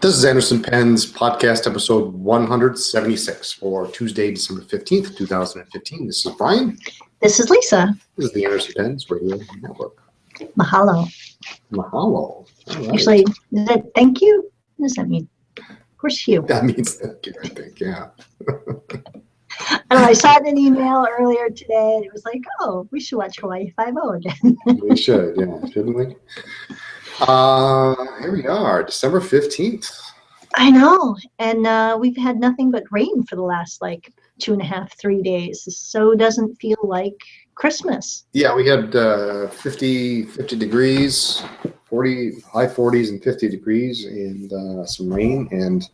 This is Anderson Penn's podcast episode 176 for Tuesday, December 15th, 2015. This is Brian. This is Lisa. This is the Anderson Penn's Radio Network. Mahalo. Mahalo. All right. Actually, is that thank you? What does that mean? Of course, you. That means thank you, I think, yeah. I saw it in an email earlier today, and it was like, oh, we should watch Hawaii Five-0 again. We should, yeah, shouldn't we? Here we are, December 15th. I know, and we've had nothing but rain for the last, 2.5, 3 days, so it doesn't feel like Christmas. Yeah, we had 50 degrees, high 40s and 50 degrees, and some rain, and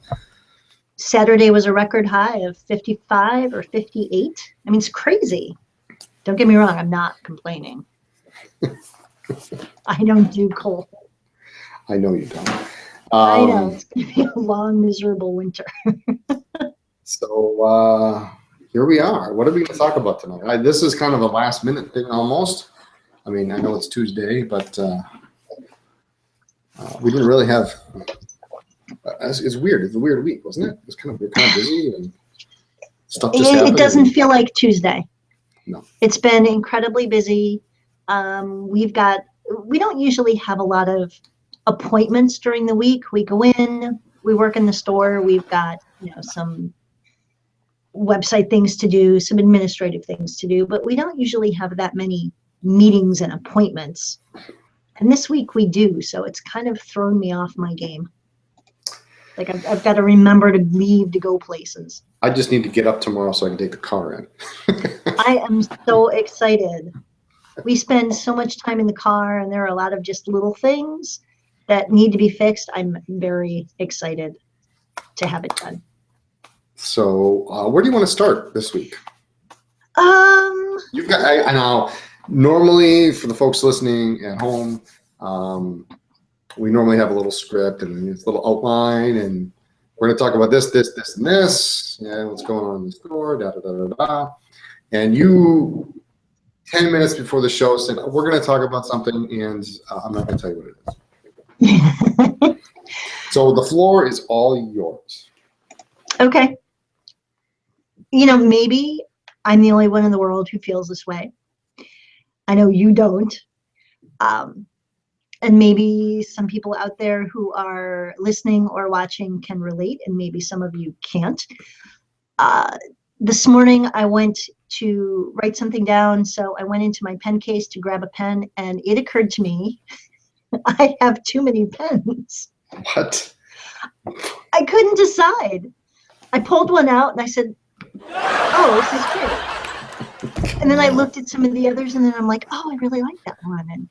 Saturday was a record high of 55 or 58. I mean, it's crazy. Don't get me wrong, I'm not complaining. I don't do cold. I know you don't. I know, it's going to be a long, miserable winter. So here we are. What are we going to talk about tonight? This is kind of a last-minute thing almost. I mean, I know it's Tuesday, but we didn't really have it's weird. It's a weird week, wasn't it? We're kind of busy and stuff just happened. It doesn't feel like Tuesday. No. It's been incredibly busy. We don't usually have a lot of appointments during the week. We go in, we work in the store. We've got, some website things to do, some administrative things to do, but we don't usually have that many meetings and appointments. And this week we do, so it's kind of thrown me off my game. I've got to remember to leave to go places. I just need to get up tomorrow so I can take the car in. I am so excited. We spend so much time in the car, and there are a lot of just little things that need to be fixed. I'm very excited to have it done. So where do you want to start this week? You've got, I know, normally for the folks listening at home, we normally have a little script and it's a little outline, and we're going to talk about this, and this, and what's going on in the store, da-da-da-da-da. And you, 10 minutes before the show, said, we're going to talk about something, and I'm not going to tell you what it is. So the floor is all yours. Okay. Maybe I'm the only one in the world who feels this way. I know you don't. And maybe some people out there who are listening or watching can relate, and maybe some of you can't. This morning I went to write something down, so I went into my pen case to grab a pen, and it occurred to me I have too many pens. What? I couldn't decide. I pulled one out and I said, oh, this is great. And then I looked at some of the others, and then I'm like, oh, I really like that one. And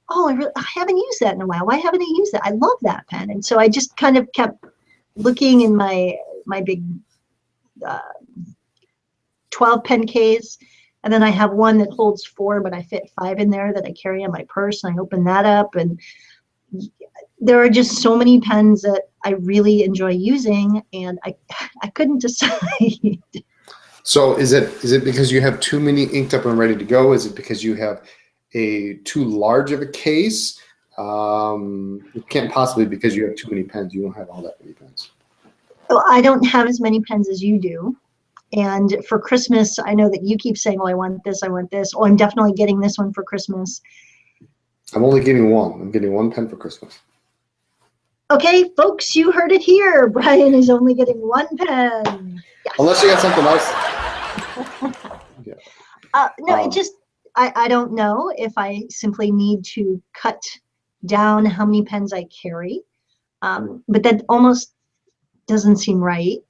I haven't used that in a while. Why haven't I used that? I love that pen. And so I just kind of kept looking in my big 12 pen case. And then I have one that holds 4, but I fit 5 in there that I carry in my purse. And I open that up. And there are just so many pens that I really enjoy using. And I couldn't decide. So is it because you have too many inked up and ready to go? Is it because you have too large of a case? It can't possibly be because you have too many pens. You don't have all that many pens. Well, I don't have as many pens as you do. And for Christmas, I know that you keep saying, oh, I want this, I want this. Oh, I'm definitely getting this one for Christmas. I'm only getting one. I'm getting one pen for Christmas. Okay, folks, you heard it here. Brian is only getting one pen. Yes. Unless you got something else. Yeah. No, I don't know if I simply need to cut down how many pens I carry, but that almost doesn't seem right.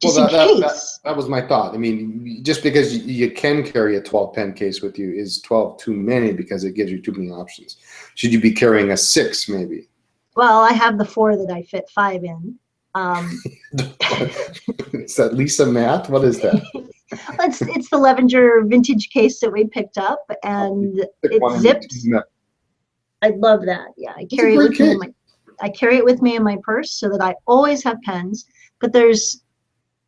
Just in case. That was my thought. I mean, just because you can carry a 12 pen case with you, is 12 too many because it gives you too many options? Should you be carrying a 6 maybe? Well, I have the 4 that I fit 5 in. Is that Lisa Matt? What is that? It's the Levenger vintage case that we picked up, and it's zipped. I love that. Yeah, I carry it with me in my purse so that I always have pens. But there's,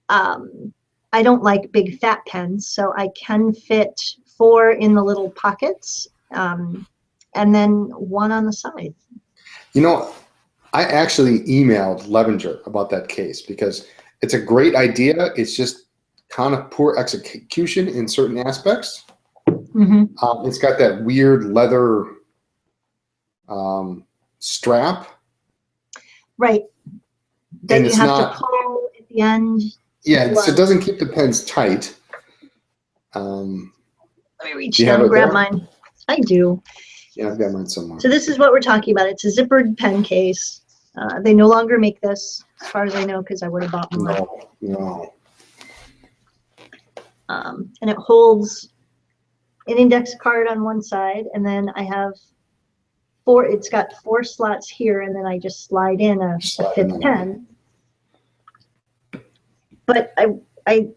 I don't like big fat pens, so I can fit 4 in the little pockets, and then 1 on the side. You know, I actually emailed Levenger about that case because it's a great idea. It's just kind of poor execution in certain aspects. It's got that weird leather strap. Right. That And you it's have not, to pull at the end. yeah, it doesn't keep the pens tight. Let me reach Do you down have and it grab there? mine. I do. Yeah, I've got mine somewhere. So this is what we're talking about. It's a zippered pen case. They no longer make this, as far as I know, because I would have bought more. No. And it holds an index card on one side, and then I have it's got 4 slots here, and then I just slide in a 5th pen. But I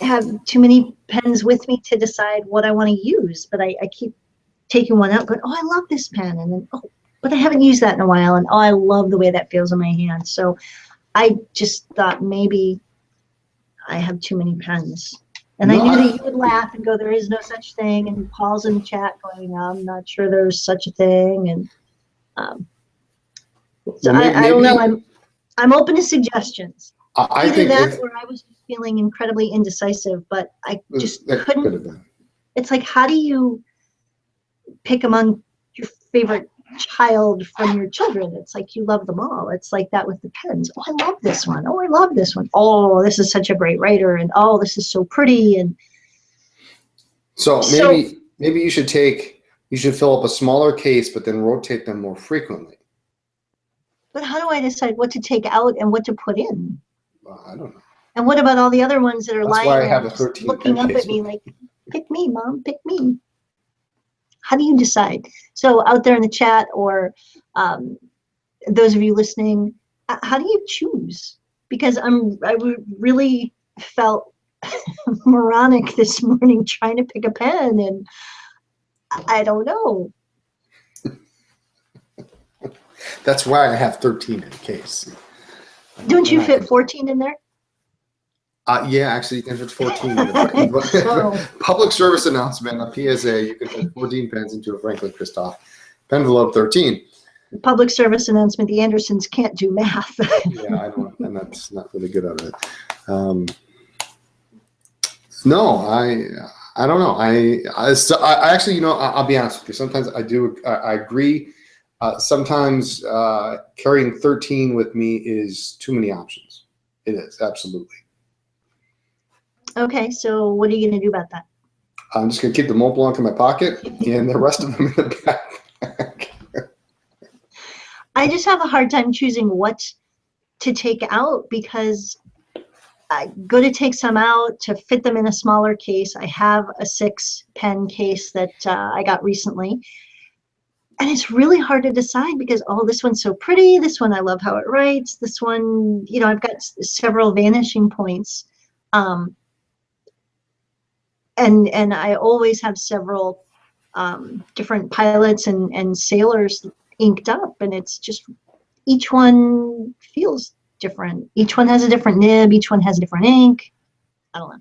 have too many pens with me to decide what I want to use, but I keep taking one out, going, oh, I love this pen, and then, oh, but I haven't used that in a while, and oh, I love the way that feels in my hand. So I just thought maybe I have too many pens. And I knew that you would laugh and go, there is no such thing. And Paul's in the chat going, I'm not sure there's such a thing. And so I don't know. I'm open to suggestions. Either that or I was just feeling incredibly indecisive, but I just couldn't. It's like, how do you pick among your favorite child from your children? It's like you love them all. It's like that with the pens. Oh, I love this one. Oh, I love this one. Oh, this is such a great writer. And oh, this is so pretty. And so maybe you should fill up a smaller case, but then rotate them more frequently. But how do I decide what to take out and what to put in? I don't know. And what about all the other ones that are lying there looking up at me like, pick me, Mom, pick me? How do you decide? So out there in the chat, or those of you listening, how do you choose? Because I really felt moronic this morning trying to pick a pen, and I don't know. That's why I have 13 in a case. Don't you fit 14 in there? Yeah, actually, you can fit 14 in a public service announcement, a PSA. You can fit 14 pens into a Franklin Christoph envelope 13. Public service announcement: the Andersons can't do math. Yeah, I don't, and that's not really good at it. No, I don't know. I actually, I'll be honest with you. Sometimes I agree. Sometimes carrying 13 with me is too many options. It is, absolutely. Okay, so what are you going to do about that? I'm just going to keep the Mont Blanc in my pocket and the rest of them in the backpack. I just have a hard time choosing what to take out because I go to take some out to fit them in a smaller case. I have a 6-pen case that I got recently. And it's really hard to decide because, oh, this one's so pretty. This one, I love how it writes. This one, I've got several vanishing points. And I always have several different pilots and sailors inked up, and it's just each one feels different. Each one has a different nib. Each one has a different ink. I don't know.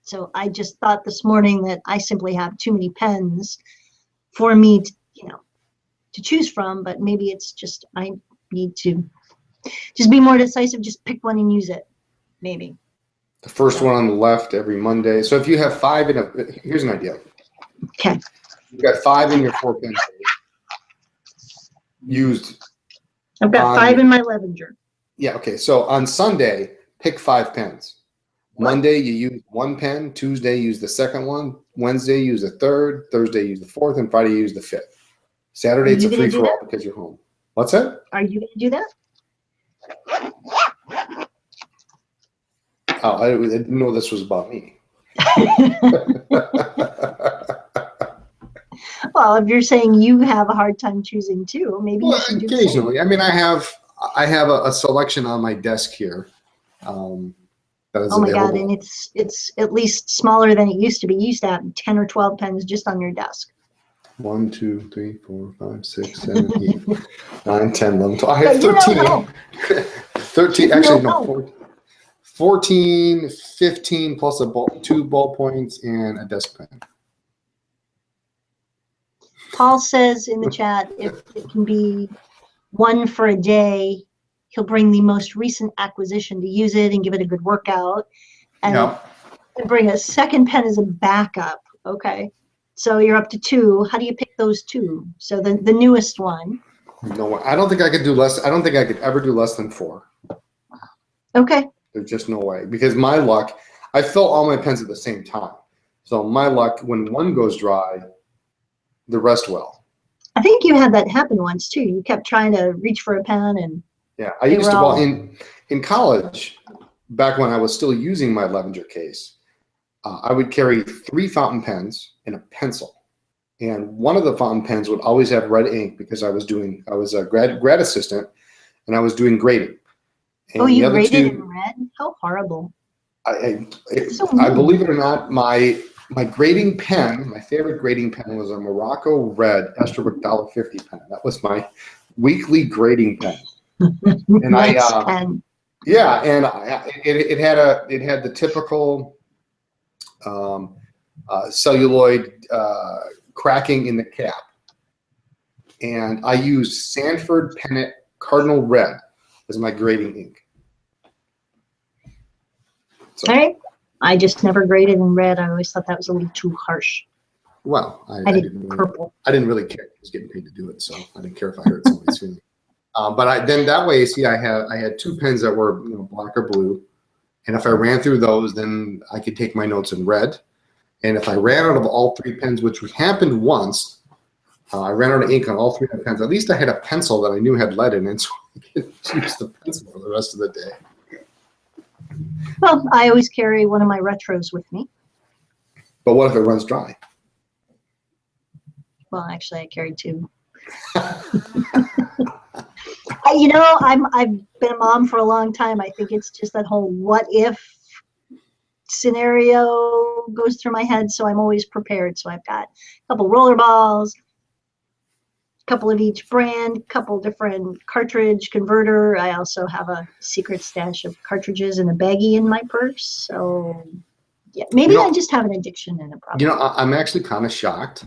So I just thought this morning that I simply have too many pens for me to choose from, but maybe it's just I need to just be more decisive. Just pick one and use it, maybe. The first one on the left every Monday. So if you have 5 here's an idea. Okay. You've got 5 in your 4-pen used. I've got 5 in my Levenger. Yeah, okay. So on Sunday, pick 5 pens. Monday, you use 1 pen. Tuesday, use the second one. Wednesday, use the 3rd. Thursday, use the 4th. And Friday, use the 5th. Saturday, it's a free-for-all because you're home. What's that? Are you going to do that? Oh, I didn't know this was about me. Well, if you're saying you have a hard time choosing too, maybe you should do occasionally. I mean, I have a selection on my desk here. That is oh my available. God, and it's at least smaller than it used to be. You used to have 10 or 12 pens just on your desk. 1, 2, 3, 4, 5, 6, 7, 8, 9, 10, 11, 12. I have 13. 13, actually, no, 14, 15 plus 2 ballpoints and a desk pen. Paul says in the chat if it can be one for a day. He'll bring the most recent acquisition to use it and give it a good workout. And Yeah. bring a second pen as a backup. Okay. So you're up to 2. How do you pick those 2? So the newest one. No, I don't think I could do less. I don't think I could ever do less than 4. Okay. There's just no way, because my luck, I fill all my pens at the same time. So my luck, when one goes dry, the rest will. I think you had that happen once too. You kept trying to reach for a pen and Yeah, I used to, well, in college, back when I was still using my Levenger case, I would carry 3 fountain pens and a pencil. And one of the fountain pens would always have red ink because I was a grad assistant and I was doing grading. And oh, you the other graded 2, in red? How horrible. I So believe it or not, my grading pen, my favorite grading pen was a Morocco red Esterbrook $1.50 pen. That was my weekly grading pen. And nice pen. Yeah, and it had the typical celluloid cracking in the cap, and I used Sanford Pennant Cardinal Red as my grading ink. So, all right. I just never graded in red. I always thought that was a little too harsh. well, I did purple. I didn't really care. I was getting paid to do it, so I didn't care if I hurt somebody's feelings. But then that way, see, I had 2 pens that were black or blue, and if I ran through those, then I could take my notes in red. And if I ran out of all 3 pens, which happened once, I ran out of ink on all 3 of the pens. At least I had a pencil that I knew had lead in it, so I could use the pencil for the rest of the day. Well, I always carry one of my retros with me. But what if it runs dry? Well, actually, I carried 2. I've been a mom for a long time. I think it's just that whole what if scenario goes through my head, so I'm always prepared. So I've got a couple roller balls, a couple of each brand, couple different cartridge converter. I also have a secret stash of cartridges in a baggie in my purse. So yeah, maybe I just have an addiction and a problem. I'm actually kind of shocked.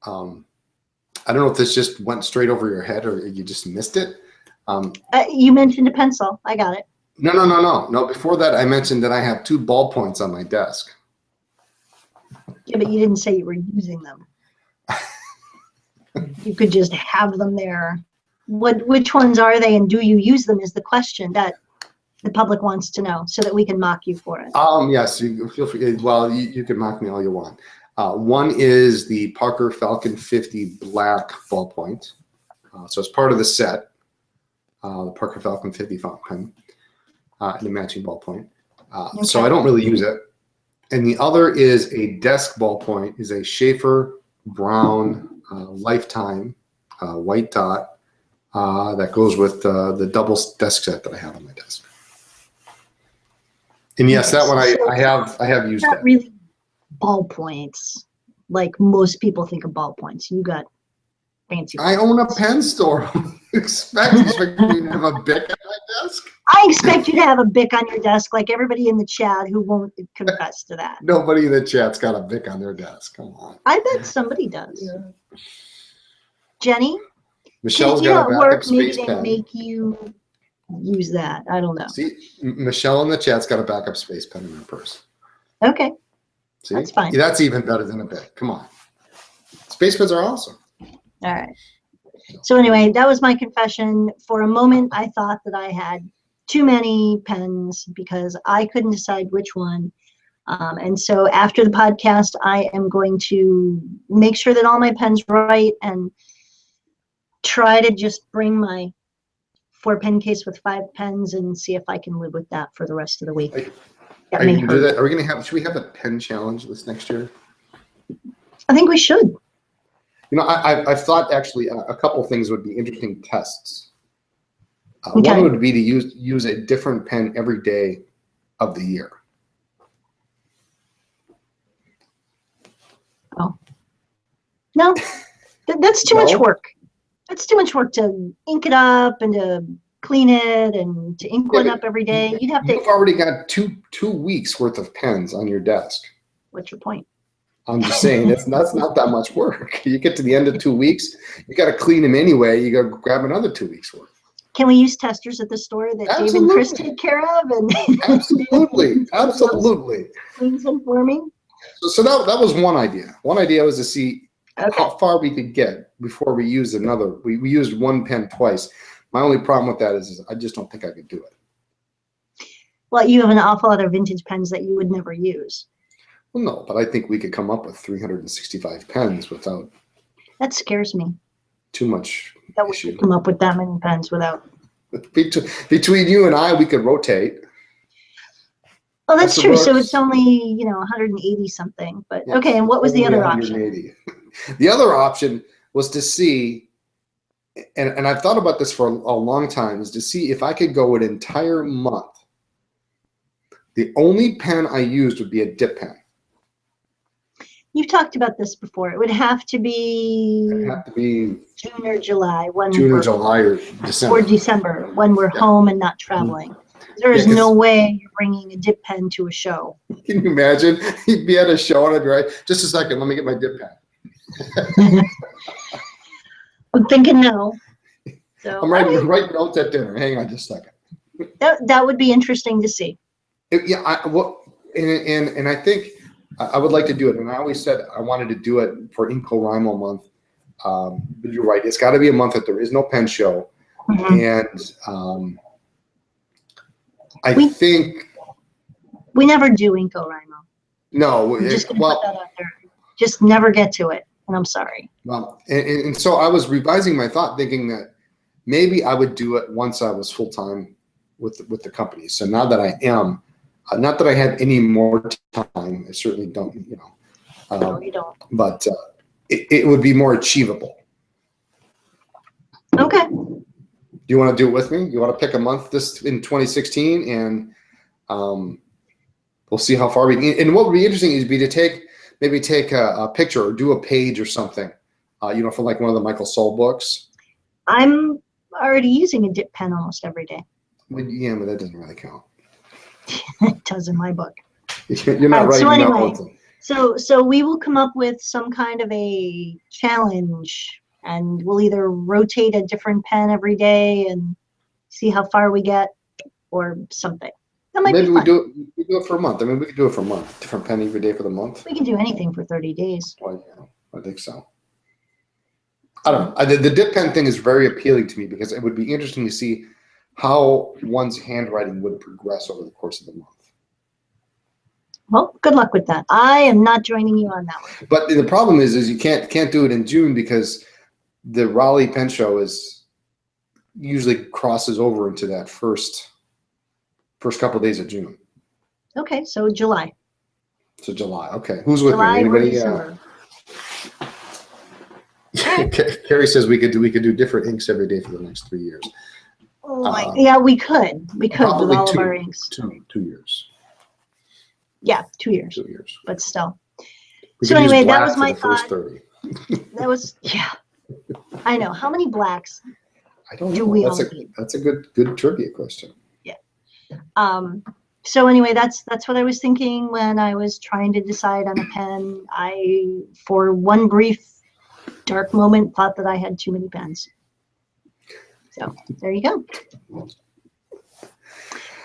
I don't know if this just went straight over your head or you just missed it. You mentioned a pencil. I got it. No. Before that, I mentioned that I have 2 ballpoints on my desk. Yeah, but you didn't say you were using them. You could just have them there. Which ones are they, and do you use them is the question that the public wants to know, so that we can mock you for it. Yes, you feel free. Well, you can mock me all you want. One is the Parker Falcon 50 black ballpoint. So it's part of the set, the Parker Falcon 50 fountain pen, and a matching ballpoint. Okay. So I don't really use it. And the other is a desk ballpoint, is a Schaefer brown lifetime white dot that goes with the double desk set that I have on my desk. And yes, that one I have used. Not really ballpoints like most people think of ballpoints. You got fancy ballpoints. I own a pen store. expect me to have a Bic at my desk? I expect you to have a Bic on your desk, like everybody in the chat who won't confess to that. Nobody in the chat's got a Bic on their desk. Come on. I bet somebody does. Yeah. Jenny? Michelle's got a backup maybe space they pen. make you use that. I don't know. See, Michelle in the chat's got a backup space pen in her purse. Okay. See? That's fine. That's even better than a Bic. Come on. Space pens are awesome. All right. So anyway, that was my confession. For a moment, I thought that I had too many pens because I couldn't decide which one. And so after the podcast, I am going to make sure that all my pens are right and try to just bring my 4-pen case with 5 pens and see if I can live with that for the rest of the week. Are you gonna do that? Are we gonna have? Should we have a pen challenge this next year? I think we should. You know, I've thought actually a couple things would be interesting tests. Okay. One would be to use a different pen every day of the year. Oh. No, that's too much work. That's too much work to ink it up and to clean it and to ink one up every day. You've already got two weeks worth of pens on your desk. What's your point? I'm just saying that's not that much work. You get to the end of 2 weeks, you got to clean them anyway. You got to grab another 2 weeks worth. Can we use testers at the store that Dave and Chris take care of? And Absolutely, absolutely. Cleans them for me. So that was one idea. One idea was to see how far we could get before we used another. We used one pen twice. My only problem with that is I just don't think I could do it. Well, you have an awful lot of vintage pens that you would never use. Well, no, but I think we could come up with 365 pens without. That scares me. Too much. That we could come up with that many pens without. Between you and I, we could rotate. Well, that's true. So it's only 180 something. But yes. Okay, and what was the other option? The other option was to see, and I've thought about this for a long time, is to see if I could go an entire month. The only pen I used would be a dip pen. You've talked about this before. It would have to be. It'd have to be June or July. June or July or December. Or December when we're home and not traveling. There is no way you're bringing a dip pen to a show. Can you imagine? He'd be at a show and I'd be right. Just a second. Let me get my dip pen. I'm thinking no. So I'm writing notes at dinner. Hang on just a second. That would be interesting to see. Yeah. And I think I would like to do it. And I always said I wanted to do it for NaNoWriMo month. But you're right. It's got to be a month that there is no pen show. And I think we never do NaNoWriMo. No, just put that out there. Just never get to it, and I'm sorry. Well, and so I was revising my thought, thinking that maybe I would do it once I was full time with the company. So now that I am, not that I have any more time, I certainly don't. No, you don't. But it would be more achievable. Okay. Do you want to do it with me? You want to pick a month this in 2016, and we'll see how far we can. And what would be interesting is maybe take a picture or do a page or something, from like one of the Michael Soul books. I'm already using a dip pen almost every day. Well, yeah, but that doesn't really count. It does in my book. You're not right. So anyway, so we will come up with some kind of a challenge. And we'll either rotate a different pen every day and see how far we get, or something. That might be fun. We do it for a month. I mean, we could do it for a month. Different pen every day for the month. We can do anything for 30 days. Well, yeah, I think so. I don't know. The dip pen thing is very appealing to me because it would be interesting to see how one's handwriting would progress over the course of the month. Well, good luck with that. I am not joining you on that one. But the problem is you can't do it in June because the Raleigh Pen Show is usually crosses over into that first couple of days of June. Okay, so July. So July. Okay, who's with me? Anybody? Carrie says we could do different inks every day for the next 3 years. Oh, yeah, we could. We could with all of our inks. 2 years. Yeah, 2 years. 2 years. But still. So anyway, that was my thought. 30. That was I know. How many blacks I don't know. That's a good trivia question. Yeah. So anyway, that's what I was thinking when I was trying to decide on a pen. I, for one brief dark moment, thought that I had too many pens. So there you go.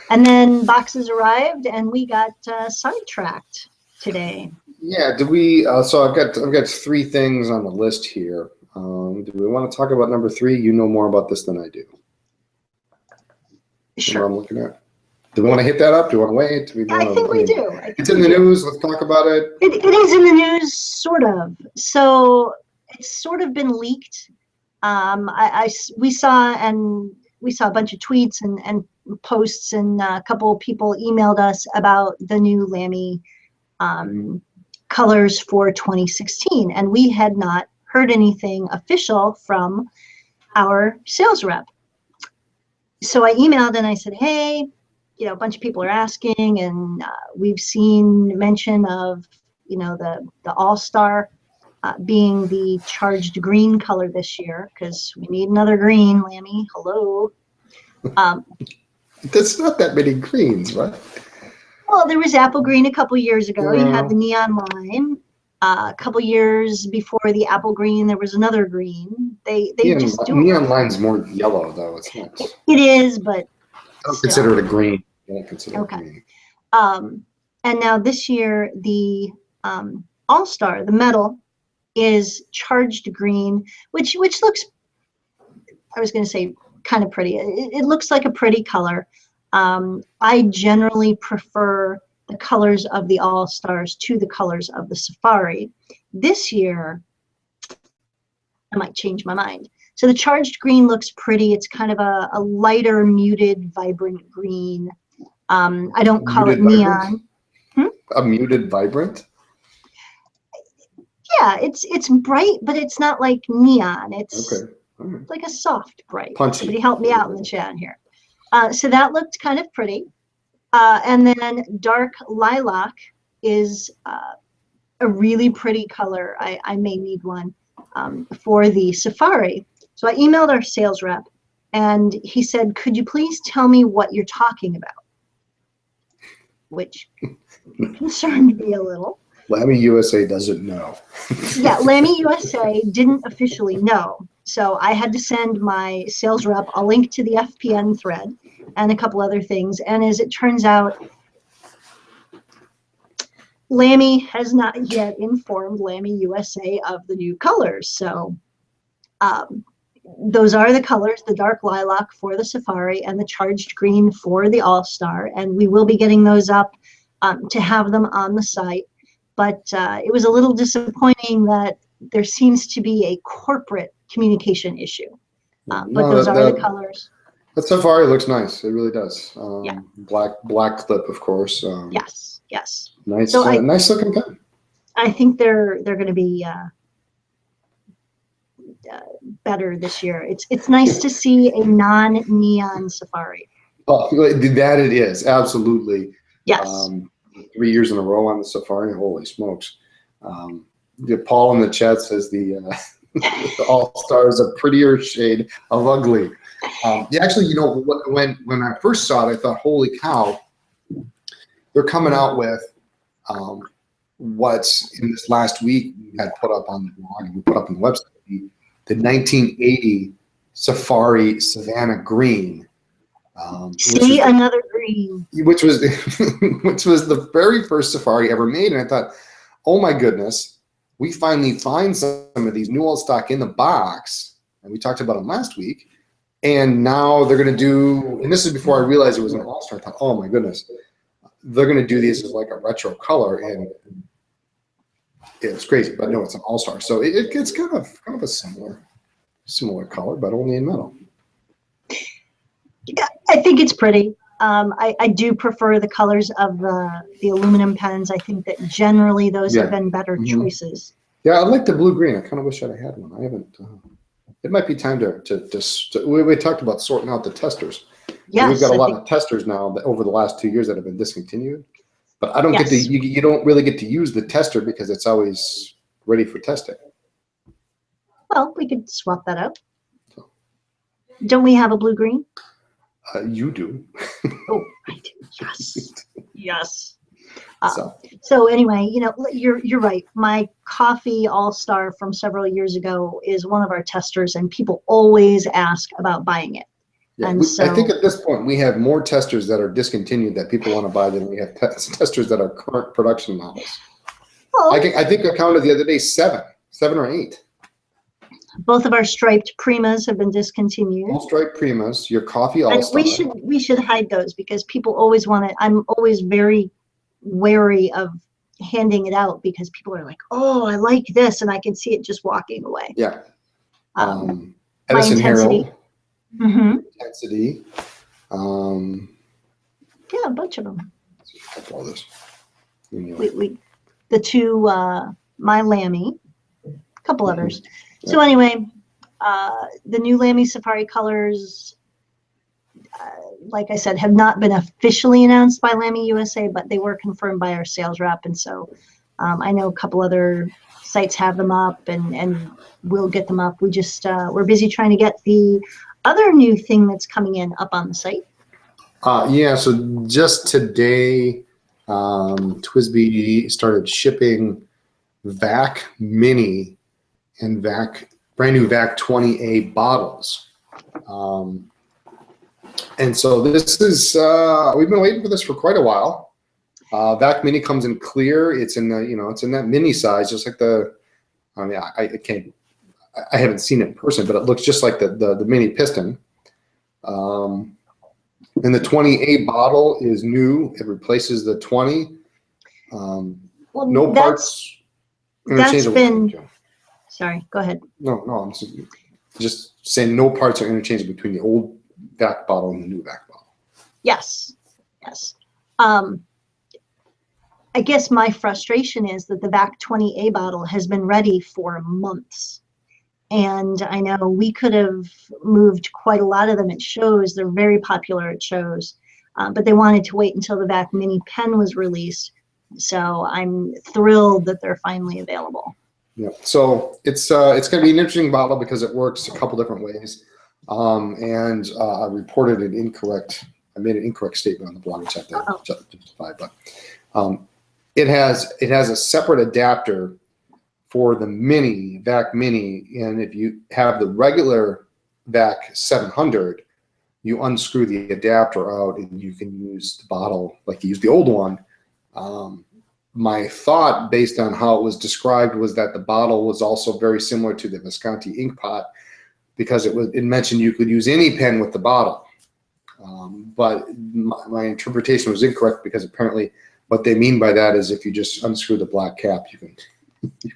And then boxes arrived, and we got sidetracked today. Yeah. Do we? So I've got 3 things on the list here. Do we want to talk about number 3? You know more about this than I do. Sure. What I'm looking at. Do we want to hit that up? Do we want to wait? I think we do. It's in the news. Let's talk about it. It is in the news, sort of. So it's sort of been leaked. We saw a bunch of tweets and posts, and a couple of people emailed us about the new Lamy colors for 2016, and we had not heard anything official from our sales rep. So I emailed and I said, hey, a bunch of people are asking, and we've seen mention of, the All-Star being the charged green color this year, because we need another green, Lamy. Hello. There's not that many greens, right? Well, there was apple green a couple years ago. You had the neon line. A couple years before the apple green, there was another green. They just do Neon line's more yellow though. It's not. It is, but I don't still. consider it a green. I don't consider it green. And now this year, the All-Star, the medal, is charged green, which looks, I was going to say, kind of pretty. It looks like a pretty color. I generally prefer the colors of the All-Stars to the colors of the Safari. This year, I might change my mind. So the charged green looks pretty. It's kind of a lighter, muted, vibrant green. I don't call it neon. A muted vibrant? Yeah, it's bright, but it's not like neon. It's okay. Right. Like a soft bright. Punchy. Somebody help me out in the chat here. So that looked kind of pretty. And then dark lilac is a really pretty color. I may need one for the Safari. So I emailed our sales rep, and he said, could you please tell me what you're talking about? Which concerned me a little. Lammy USA doesn't know. Yeah, Lammy USA didn't officially know. So I had to send my sales rep a link to the FPN thread and a couple other things. And as it turns out, Lammy has not yet informed Lammy USA of the new colors. So those are the colors, the dark lilac for the Safari and the charged green for the All-Star. And we will be getting those up to have them on the site. But it was a little disappointing that there seems to be a corporate communication issue. But those are the colors. The Safari looks nice. It really does. Yeah. Black clip, of course. Yes. Nice, So nice looking pen. I think they're going to be better this year. It's nice to see a non-neon Safari. Oh, that it is, absolutely. Yes. 3 years in a row on the Safari. Holy smokes! Paul in the chat says the All-Stars a prettier shade of ugly. Actually, when I first saw it, I thought, holy cow! They're coming out with what's in this last week we had put up on the blog and we put up on the website, the 1980 Safari Savannah Green. See, another green. Which was the very first Safari ever made. And I thought, oh my goodness, we finally find some of these new old stock in the box. And we talked about them last week. And now they're going to do, and this is before I realized it was an All-Star. I thought, oh my goodness, they're going to do these as like a retro color. And it's crazy, but no, it's an All-Star. So it's kind of a similar color, but only in metal. Yeah, I think it's pretty. I do prefer the colors of the aluminum pens. I think that generally those have been better choices. Yeah, I like the blue-green. I kind of wish I'd had one. I haven't. It might be time to we talked about sorting out the testers. Yes, we've got a lot of testers now that over the last 2 years that have been discontinued. But I don't get to, you don't really get to use the tester because it's always ready for testing. Well, we could swap that out. So. Don't we have a blue-green? You do. Oh, I do. Yes. Yes. So anyway, you're right. My coffee All-Star from several years ago is one of our testers, and people always ask about buying it. Yeah, I think at this point we have more testers that are discontinued that people want to buy than we have testers that are current production models. Oh. I think I counted the other day 7 or 8. Both of our striped Primas have been discontinued. All striped Primas, your coffee All-Star. We should hide those because people always want it. I'm always very wary of handing it out because people are like, "Oh, I like this," and I can see it just walking away. Yeah. Edison Herald. Mm-hmm. Intensity. Yeah, a bunch of them. All this. The two, my Lammy, a couple others. Yeah. So anyway, the new Lammy Safari colors, like I said, have not been officially announced by Lammy USA, but they were confirmed by our sales rep, and so I know a couple other sites have them up, and we'll get them up. We just we're busy trying to get the other new thing that's coming in up on the site. Yeah, so just today, TWSBI started shipping VAC Mini and brand new VAC 20A bottles. And so this is, we've been waiting for this for quite a while. VAC Mini comes in clear. It's in the, it's in that mini size, just like I mean, I haven't seen it in person, but it looks just like the mini piston. And the 20A bottle is new. It replaces the 20. Well, no parts. That's been. Sorry, go ahead. No, I'm just saying no parts are interchangeable between the old VAC bottle and the new VAC bottle. Yes. I guess my frustration is that the VAC 20A bottle has been ready for months. And I know we could have moved quite a lot of them at shows. They're very popular at shows. But they wanted to wait until the VAC Mini pen was released. So I'm thrilled that they're finally available. Yeah, so it's going to be an interesting bottle because it works a couple different ways. And I reported an incorrect, I made an incorrect statement on the blog, which I have to justify. But it has a separate adapter for the mini, VAC Mini. And if you have the regular VAC 700, you unscrew the adapter out and you can use the bottle like you used the old one. My thought, based on how it was described, was that the bottle was also very similar to the Visconti ink pot because it mentioned you could use any pen with the bottle. But my interpretation was incorrect because apparently what they mean by that is if you just unscrew the black cap, you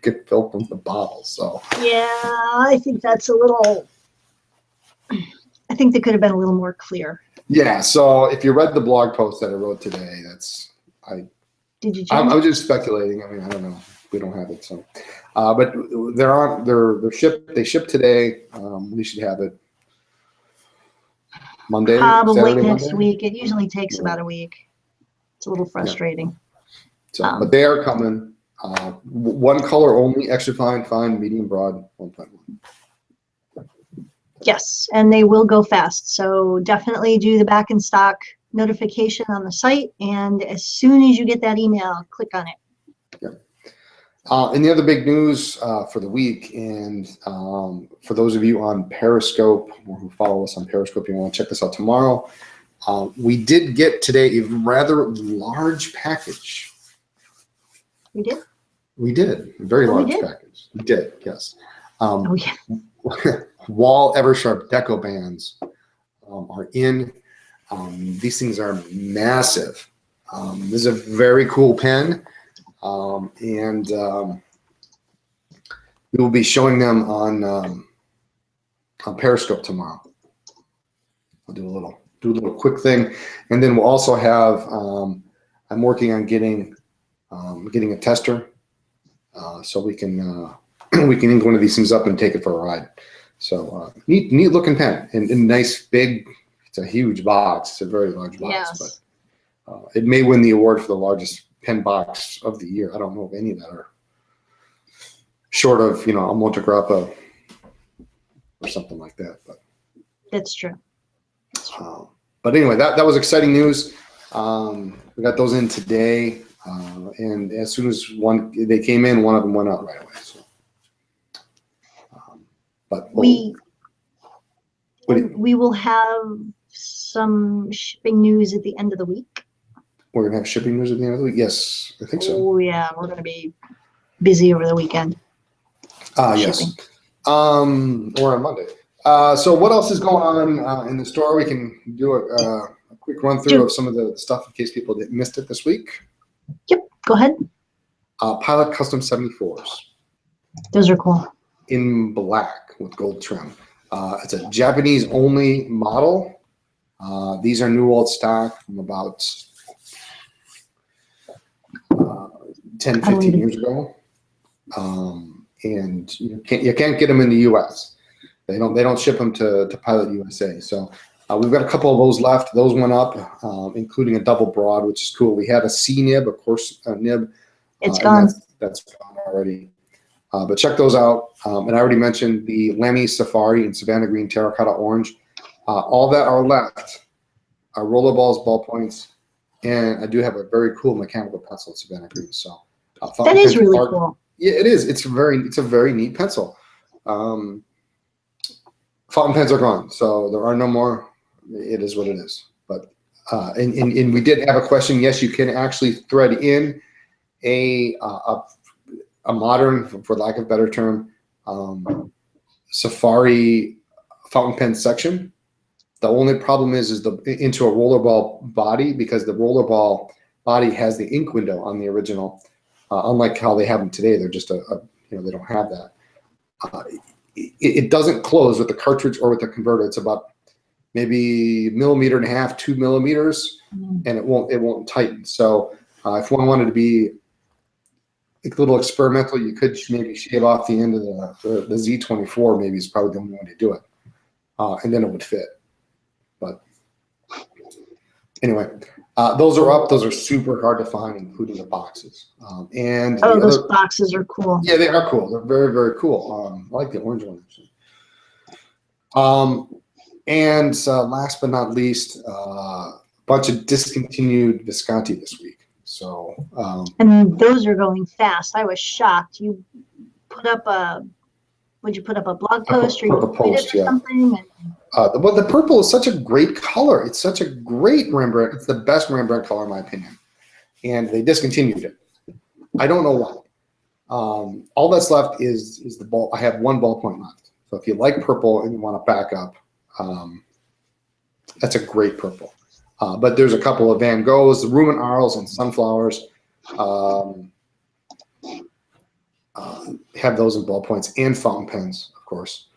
can fill from the bottle. So yeah, I think that's a little. I think they could have been a little more clear. Yeah. So if you read the blog post that I wrote today, Did you? I'm just speculating. I mean, I don't know. We don't have it, so. But they're shipped. They ship today. We should have it Monday. Probably Saturday, next Monday? week. It usually takes about a week. It's a little frustrating. So, but they are coming. One color only: extra fine, medium, broad, 1.1. Yes, and they will go fast. So definitely do the back in stock notification on the site, and as soon as you get that email, click on it. Yeah. And the other big news for the week, and for those of you on Periscope or who follow us on Periscope, you want to check this out tomorrow. We did get today a rather large package. We did? We did. A very large package. We did, yes. Oh, yeah. Wall Eversharp Deco bands are in. These things are massive. This is a very cool pen. And we will be showing them on Periscope tomorrow. I'll do a little quick thing, and then we'll also have. I'm working on getting a tester, so we can ink one of these things up and take it for a ride. So neat looking pen and nice big. It's a huge box. It's a very large box, yes. But it may win the award for the largest pen box of the year. I don't know if any of that are short of, a Montegrappa or something like that. But that's true. But anyway, that was exciting news. We got those in today, and as soon as they came in, one of them went out right away. So, but we will have some shipping news at the end of the week. We're going to have shipping news at the end of the week? Yes, I think so. Oh, yeah. We're going to be busy over the weekend. Yes. Or on Monday. So what else is going on in the store? We can do a quick run through of some of the stuff in case people missed it this week. Yep. Go ahead. Pilot Custom 74s. Those are cool. In black with gold trim. It's a Japanese only model. These are new old stock from about 10, 15 years ago. And you can't get them in the US. They don't ship them to Pilot USA. So we've got a couple of those left. Those went up, including a double broad, which is cool. We had a C nib, of course, a nib. It's gone. That's gone already. But check those out. And I already mentioned the Lamy Safari in Savannah Green Terracotta Orange. All that are left are rollerballs, ballpoints, and I do have a very cool mechanical pencil in Savannah Green. So that is really cool. Yeah, it is. It's a very neat pencil. Fountain pens are gone, so there are no more. It is what it is. But and we did have a question. Yes, you can actually thread in a modern, for lack of a better term, Safari fountain pen section. The only problem is into a rollerball body, because the rollerball body has the ink window on the original. Unlike how they have them today, they're just they don't have that. It doesn't close with the cartridge or with the converter. It's about maybe 1.5 millimeters, 2 millimeters, and it won't tighten. So if one wanted to be a little experimental, you could maybe shave off the end of the Z24. Maybe is probably the only way to do it, and then it would fit. But anyway, those are up. Those are super hard to find, including the boxes. And those boxes are cool. Yeah, they are cool. They're very, very cool. I like the orange one actually. And last but not least, a bunch of discontinued Visconti this week. So and those are going fast. I was shocked. You put up would you put up a blog post or you tweeted or something? Well, the purple is such a great color. It's such a great Rembrandt. It's the best Rembrandt color in my opinion. And they discontinued it. I don't know why. All that's left is the ball. I have one ballpoint left. So if you like purple and you want to back up, that's a great purple. But there's a couple of Van Goghs, Rumen Arles, and Sunflowers. Have those in ballpoints and fountain pens, of course.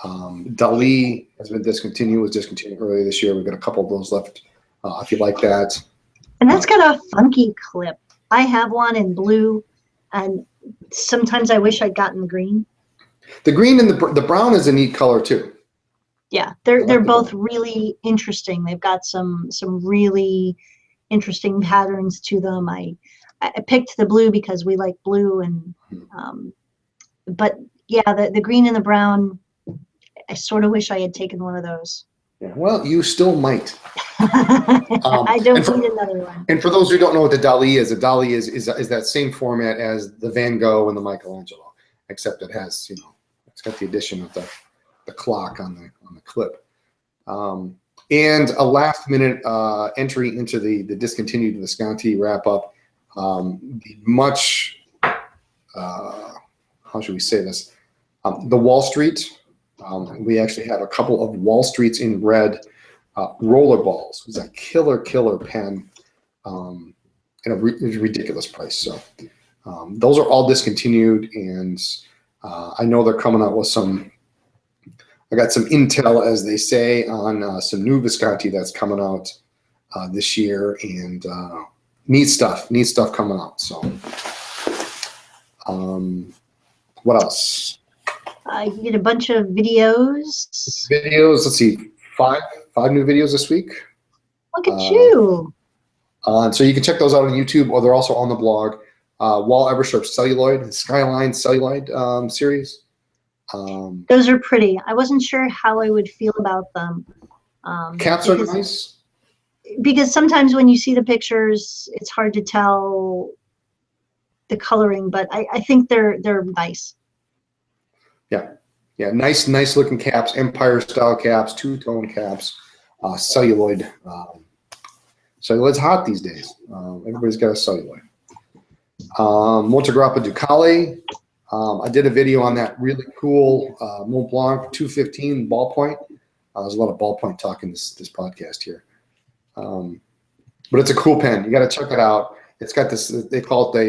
Dali has been discontinued. Was discontinued earlier this year. We've got a couple of those left. If you like that. And that's got a funky clip. I have one in blue, and sometimes I wish I'd gotten the green. The green and the brown is a neat color too. Yeah, they're both really interesting. They've got some really interesting patterns to them. I picked the blue because we like blue, and but yeah, the green and the brown, I sort of wish I had taken one of those. Yeah, well, you still might. I don't need another one. And for those who don't know what the Dali is that same format as the Van Gogh and the Michelangelo, except it has, it's got the addition of the clock on the clip. And a last minute entry into the discontinued Visconti wrap up. The much how should we say this? The Wall Street. We actually have a couple of Wall Streets in red rollerballs. It was a killer pen, and a ridiculous price. So those are all discontinued, and I know they're coming out with some. I got some intel, as they say, on some new Visconti that's coming out this year, and neat stuff coming out. So, what else? You get a bunch of videos. Let's see, five new videos this week. Look at you. So you can check those out on YouTube, or they're also on the blog. Wall Eversharp Celluloid, Skyline Celluloid series. Those are pretty. I wasn't sure how I would feel about them. Caps are nice. Because sometimes when you see the pictures, it's hard to tell the coloring, but I think they're nice. Yeah, nice looking caps, Empire style caps, two-tone caps, celluloid. Celluloid's hot these days. Everybody's got a celluloid. Montegrappa Ducale. I did a video on that really cool Mont Blanc 215 ballpoint. There's a lot of ballpoint talk in this podcast here. But it's a cool pen. You got to check it out. It's got this, they call it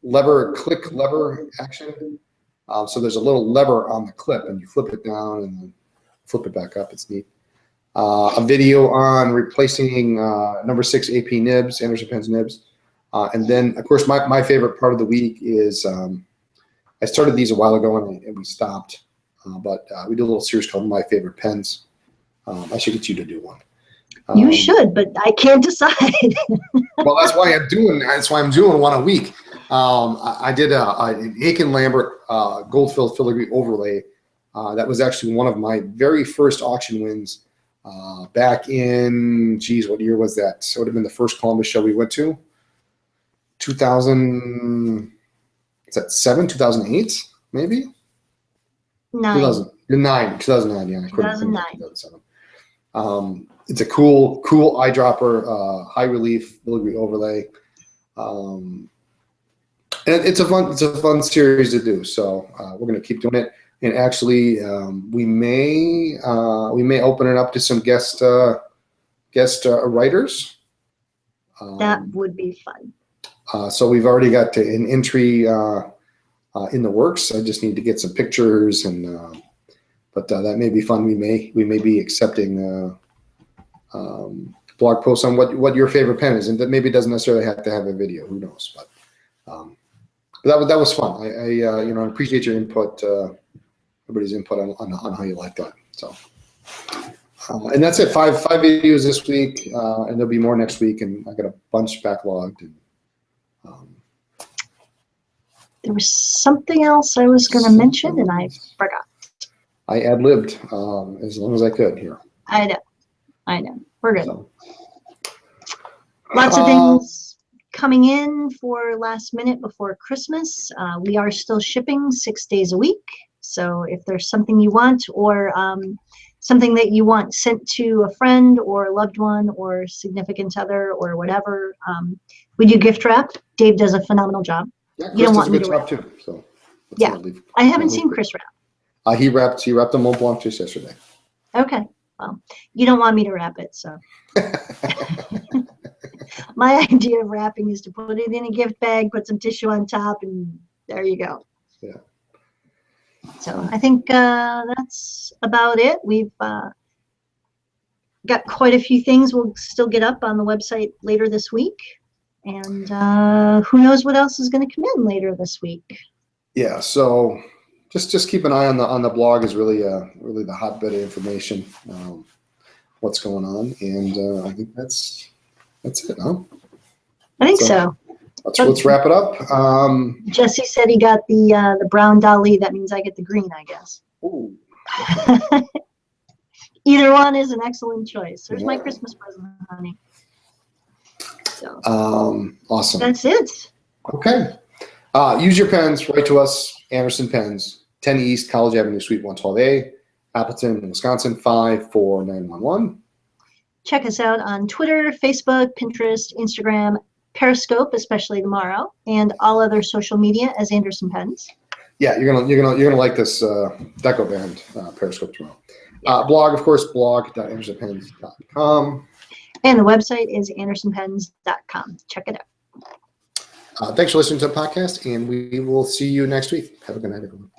the click lever action. So there's a little lever on the clip, and you flip it down and then flip it back up. It's neat. A video on replacing number 6 AP nibs, Anderson Pens nibs. And then, of course, my favorite part of the week is I started these a while ago and we stopped. But we did a little series called My Favorite Pens. I should get you to do one. You should, but I can't decide. Well, that's why I'm doing one a week. I did an Aiken Lambert gold-filled filigree overlay. That was actually one of my very first auction wins back in, geez, what year was that? So it would have been the first Columbus show we went to. 2007, Is that 2008, maybe? 2009, yeah. 2009. 2007. It's a cool eyedropper, high relief filigree overlay. And it's a fun series to do. So we're going to keep doing it. And actually, we may open it up to some guest writers. That would be fun. So we've already got an entry in the works. I just need to get some pictures, and but that may be fun. We may be accepting blog posts on what your favorite pen is, and that maybe doesn't necessarily have to have a video. Who knows? But that was fun. I appreciate your input, everybody's input on how you like that. So. And that's it. Five videos this week, and there'll be more next week. And I got a bunch backlogged. And, there was something else I was going to mention, and I forgot. I ad-libbed as long as I could here. I know. We're good. So, lots of things coming in for last minute before Christmas. We are still shipping 6 days a week. So if there's something you want, or something that you want sent to a friend or a loved one or significant other or whatever, we do gift wrap. Dave does a phenomenal job. Yeah, you don't want me to to wrap too. So yeah, I haven't seen Chris wrap. He wrapped the Mont Blanc just yesterday. Okay, well, you don't want me to wrap it, so. My idea of wrapping is to put it in a gift bag, put some tissue on top, and there you go. Yeah. So I think that's about it. We've got quite a few things we'll still get up on the website later this week. And who knows what else is going to come in later this week. Yeah, so just keep an eye on the blog is really the hotbed of information, what's going on. And I think that's it, huh? I think so. Let's wrap it up. Jesse said he got the brown dolly. That means I get the green, I guess. Ooh. Either one is an excellent choice. There's my Christmas present, honey. So, awesome. That's it. Okay. Use your pens. Write to us. Anderson Pens, 10 East College Avenue, Suite 112A, Appleton, Wisconsin, 54911. Check us out on Twitter, Facebook, Pinterest, Instagram, Periscope, especially tomorrow, and all other social media as Anderson Pens. Yeah, you're gonna like this Deco Band Periscope tomorrow. Blog, of course, blog.andersonpens.com. And the website is andersonpens.com. Check it out. Thanks for listening to the podcast, and we will see you next week. Have a good night, everyone.